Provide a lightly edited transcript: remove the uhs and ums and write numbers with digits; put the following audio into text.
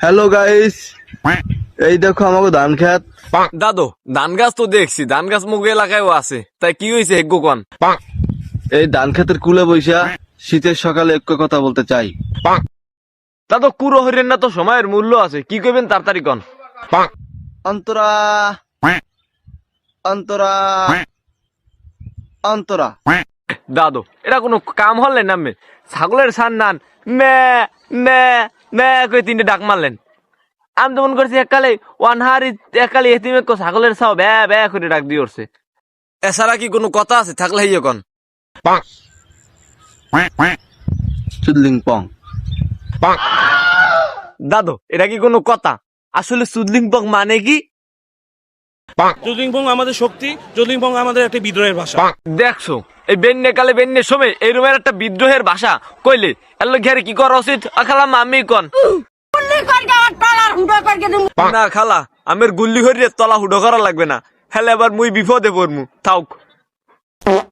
Hello guys, এই দেখো আমাকে ধান খেত। দাদু ধান গাছ তো দেখছি, ধান গাছ মুখ এলাকায়ও আছে, তাই কি হয়েছে হেগ্গো কন? এই ধান খেতের কুলে বৈশা শীতের সকালে এক কথা বলতে চাই। দাদু কুড়ো হইরেন না তো, সময়ের মূল্য আছে, কি কইবেন তাড়াতাড়ি কন। অন্তরা অন্তরা অন্তরা। দাদু এটা কোনো কাম হলেন নামে? ছাগলের সান নান মে মে মে কই তিনটে ডাক মারলেন। আমি তো মনে করছি এককালে ওয়ানহারি এককালে এতিমে ছাগলের ছাও ব্যা ব্যা করে ডাক দিয়ে উঠছে। এছাড়া কি কোনো কথা আছে? থাকলে হইয়ে কন। চুদলিং পং। দাদু এটা কি কোনো কথা? আসলে সুদলিং পং মানে কি? চুদলিংপং আমাদের শক্তি, চুদলিংপং আমাদের একটা বিদ্রোহের ভাষা। দেখছো এই বেন্যে কালে বেন্যের সময় এই রুমের একটা বিদ্রোহের ভাষা কইলে এর ঘেরে কি করা উচিত? খালাম আমি কন। না খালা, আমের গুল্লি হরিয়ে তলা হুডো করা লাগবে না, হেলে আবার মুই বিপদে পড়মু। থাক।